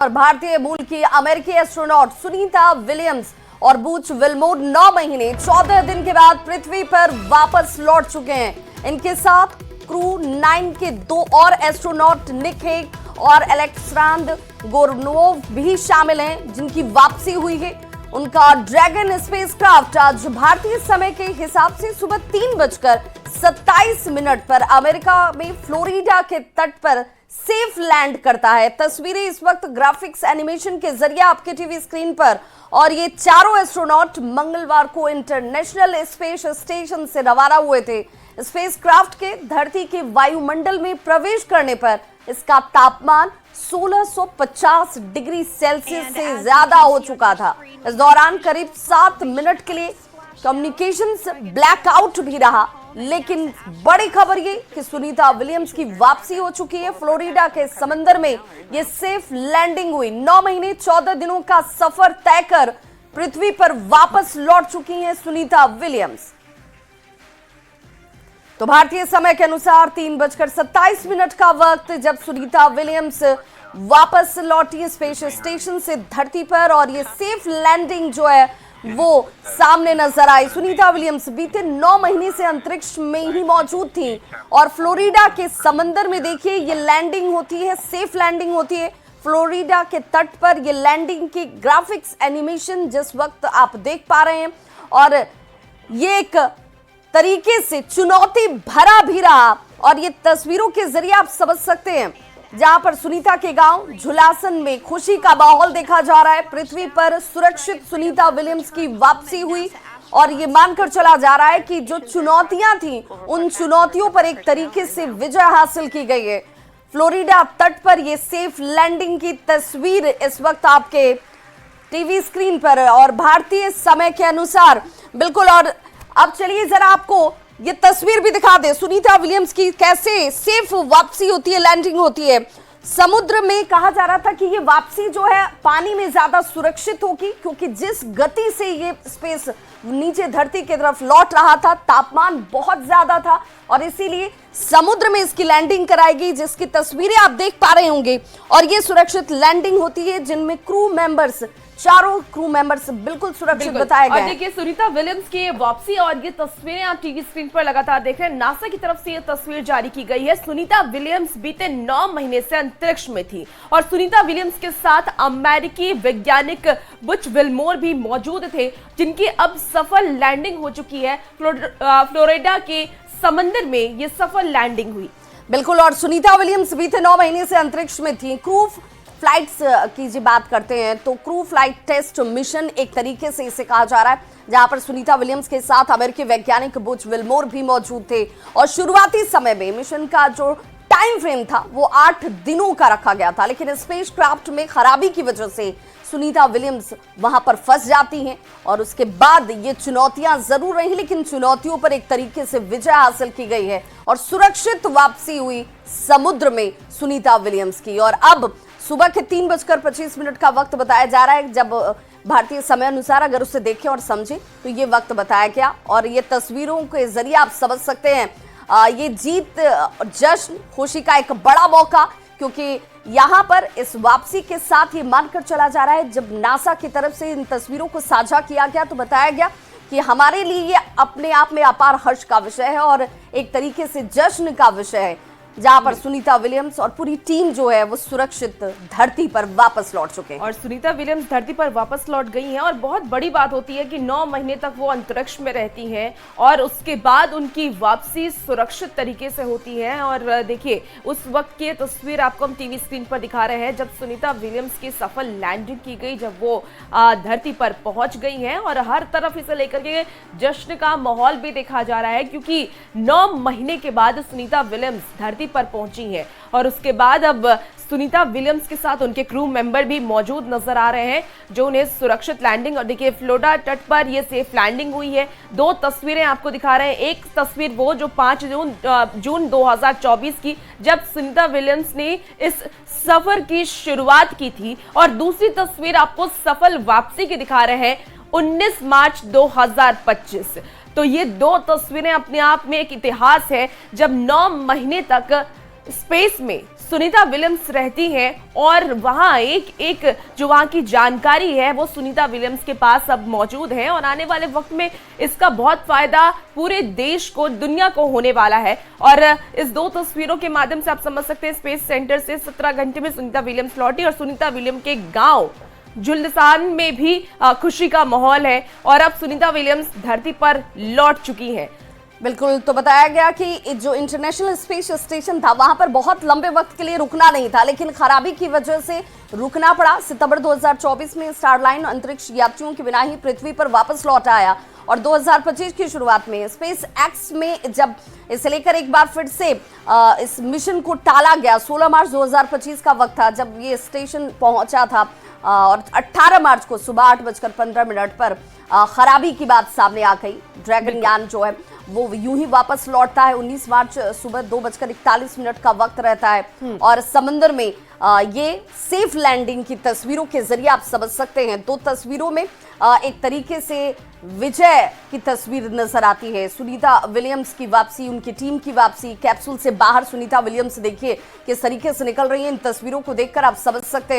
और भारतीय मूल की अमेरिकी एस्ट्रोनॉट सुनीता विलियम्स और बूच विल्मोर 9 महीने 14 दिन के बाद पृथ्वी पर वापस लौट चुके हैं। इनके साथ क्रू 9 के 2 और एस्ट्रोनॉट निक हेग और अलेक्सांद्र गोरनोव भी शामिल हैं, जिनकी वापसी हुई है। उनका ड्रैगन स्पेसक्राफ्ट आज भारतीय समय के हिसाब से सुबह 3:27 पर अमेरिका में फ्लोरिडा के तट पर सेफ लैंड करता है। तस्वीरें इस वक्त ग्राफिक्स एनिमेशन के जरिए आपके टीवी स्क्रीन पर। और ये चारों एस्ट्रोनॉट मंगलवार को इंटरनेशनल स्पेस स्टेशन से रवाना हुए थे। स्पेसक्राफ्ट के धरती के वायुमंडल में प्रवेश करने पर इसका तापमान 1650 डिग्री सेल्सियस से ज्यादा हो चुका था। इस दौरान करीब 7 मिनट के लिए कम्युनिकेशंस ब्लैकआउट भी रहा, लेकिन बड़ी खबर ये कि सुनीता विलियम्स की वापसी हो चुकी है। फ्लोरिडा के समंदर में ये सेफ लैंडिंग हुई। 9 महीने 14 दिनों का सफर तय कर पृथ्वी पर वापस लौट चुकी हैं सुनीता विलियम्स। तो भारतीय समय के अनुसार 3:27 का वक्त जब सुनीता विलियम्स वापस लौटी स्पेस स्टेशन से धरती पर, और ये सेफ लैंडिंग जो है वो सामने नजर आई। सुनीता विलियम्स बीते 9 महीने से अंतरिक्ष में ही मौजूद थी और फ्लोरिडा के समंदर में देखिए ये लैंडिंग होती है, सेफ लैंडिंग होती है। फ्लोरिडा के तट पर ये लैंडिंग की ग्राफिक्स एनिमेशन जिस वक्त आप देख पा रहे हैं, और ये एक तरीके से चुनौती भरा भी रहा। और ये तस्वीरों के जरिए आप समझ सकते हैं जहां पर सुनीता के गांव झुलासन में खुशी का माहौल देखा जा रहा है। पृथ्वी पर सुरक्षित सुनीता विलियम्स की वापसी हुई और ये मानकर चला जा रहा है कि जो चुनौतियां थी उन चुनौतियों पर एक तरीके से विजय हासिल की गई है। फ्लोरिडा तट पर ये सेफ लैंडिंग की तस्वीर इस वक्त आपके टीवी स्क्रीन पर और भारतीय समय के अनुसार बिल्कुल। और अब चलिए जरा आपको ये तस्वीर भी दिखा दे सुनीता विलियम्स की, कैसे सेफ वापसी होती है, लैंडिंग होती है। समुद्र में कहा जा रहा था कि ये वापसी जो है पानी में ज्यादा सुरक्षित होगी, क्योंकि जिस गति से ये स्पेस नीचे धरती की तरफ लौट रहा था तापमान बहुत ज्यादा था, और इसीलिए समुद्र में इसकी लैंडिंग कराएगी, जिसकी तस्वीरें आप देख पा रहे होंगे। और ये सुरक्षित लैंडिंग होती है जिनमें क्रू मेंबर्स, चारों क्रू मेंबर्स बिल्कुल सुरक्षित बताए गए। और देखिए सुनीता विलियम्स की वापसी और ये तस्वीरें आप टीवी स्क्रीन पर लगातार देख रहे हैं। नासा की तरफ से ये तस्वीर जारी की गई है। सुनीता विलियम्स बीते 9 महीने से अंतरिक्ष में थी और सुनीता विलियम्स के साथ अमेरिकी वैज्ञानिक बुच विल्मोर भी मौजूद थे, जिनकी अब सफल लैंडिंग हो चुकी है। फ्लोरिडा के समंदर में ये सफल लैंडिंग हुई। बिल्कुल। और सुनीता विलियम्स बीते 9 महीने से अंतरिक्ष में थी। क्रू फ्लाइट्स की जी बात करते हैं तो क्रू फ्लाइट टेस्ट मिशन एक तरीके से इसे कहा जा रहा है, जहां पर सुनीता विलियम्स के साथ अमेरिकी वैज्ञानिक बुच विल्मोर भी मौजूद थे। और शुरुआती समय में मिशन का जो टाइम फ्रेम था वो 8 दिनों का रखा गया था, लेकिन स्पेसक्राफ्ट में खराबी की वजह से सुनीता विलियम्स वहां पर फंस जाती हैं। और उसके बाद ये चुनौतियां जरूर रही, लेकिन चुनौतियों पर एक तरीके से विजय हासिल की गई है और सुरक्षित वापसी हुई समुद्र में सुनीता विलियम्स की। और अब सुबह के 3:25 का वक्त बताया जा रहा है, जब भारतीय समय अनुसार अगर उसे देखें और समझें तो ये वक्त बताया गया। और ये तस्वीरों के जरिए आप समझ सकते हैं ये जीत, जश्न, खुशी का एक बड़ा मौका, क्योंकि यहाँ पर इस वापसी के साथ ये मानकर चला जा रहा है, जब नासा की तरफ से इन तस्वीरों को साझा किया गया तो बताया गया कि हमारे लिए ये अपने आप में अपार हर्ष का विषय है और एक तरीके से जश्न का विषय है, जहां पर सुनीता विलियम्स और पूरी टीम जो है वो सुरक्षित धरती पर वापस लौट चुके हैं। और सुनीता विलियम्स धरती पर वापस लौट गई हैं और बहुत बड़ी बात होती है कि 9 महीने तक वो अंतरिक्ष में रहती हैं और उसके बाद उनकी वापसी सुरक्षित तरीके से होती है। और देखिए उस वक्त की तस्वीर आपको हम टीवी स्क्रीन पर दिखा रहे हैं जब सुनीता विलियम्स की सफल लैंडिंग की गई, जब वो धरती पर पहुंच गई हैं। और हर तरफ इसे लेकर के जश्न का माहौल भी देखा जा रहा है, क्योंकि 9 महीने के बाद सुनीता विलियम्स धरती पर पहुंची है। और उसके बाद अब सुनीता विलियम्स के साथ उनके क्रू मेंबर भी मौजूद नजर आ रहे हैं, जो उन्हें सुरक्षित लैंडिंग, और देखिए फ्लोरिडा तट पर ये सेफ लैंडिंग हुई है। 2 तस्वीरें आपको दिखा रहे हैं। एक तस्वीर वो जो 5 जून 2024 की, जब सुनीता विलियम्स ने इस सफर की शुरुआत की थी, और दूसरी तस्वीर आपको सफल वापसी की दिखा रहे हैं 19 मार्च 2025। तो ये 2 तस्वीरें अपने आप में एक इतिहास है, जब 9 महीने तक स्पेस में सुनीता विलियम्स रहती हैं और वहां एक जो वहां की जानकारी है वो सुनीता विलियम्स के पास अब मौजूद है और आने वाले वक्त में इसका बहुत फायदा पूरे देश को, दुनिया को होने वाला है। और इस 2 तस्वीरों के माध्यम से आप समझ सकते हैं स्पेस सेंटर से 17 घंटे में सुनीता विलियम्स लौटी और सुनीता विलियम्स के गांव जुल्सान में भी खुशी का माहौल है और अब सुनीता विलियम्स धरती पर लौट चुकी हैं। बिल्कुल, तो बताया गया कि जो इंटरनेशनल स्पेस स्टेशन था वहां पर बहुत लंबे वक्त के लिए रुकना नहीं था, लेकिन खराबी की वजह से रुकना पड़ा। सितंबर 2024 में स्टारलाइन अंतरिक्ष यात्रियों के बिना ही पृथ्वी पर वापस लौट आया और 2025 की शुरुआत में स्पेस एक्स में जब इसे लेकर एक बार फिर से इस मिशन को टाला गया, 16 मार्च 2025 का वक्त था जब ये स्टेशन पहुंचा था और 18 मार्च को सुबह 8:15 पर खराबी की बात सामने आ गई। ड्रैगन यान जो है वो यूं ही वापस लौटता है। 19 मार्च सुबह 2:41 का वक्त रहता है और समंदर में ये सेफ लैंडिंग की तस्वीरों के जरिए आप समझ सकते हैं। 2 तस्वीरों में एक तरीके से विजय की तस्वीर नजर आती है। सुनीता विलियम्स की वापसी, उनकी टीम की वापसी, कैप्सूल से बाहर सुनीता विलियम्स देखिए किस तरीके से निकल रही है। इन तस्वीरों को देखकर आप समझ सकते हैं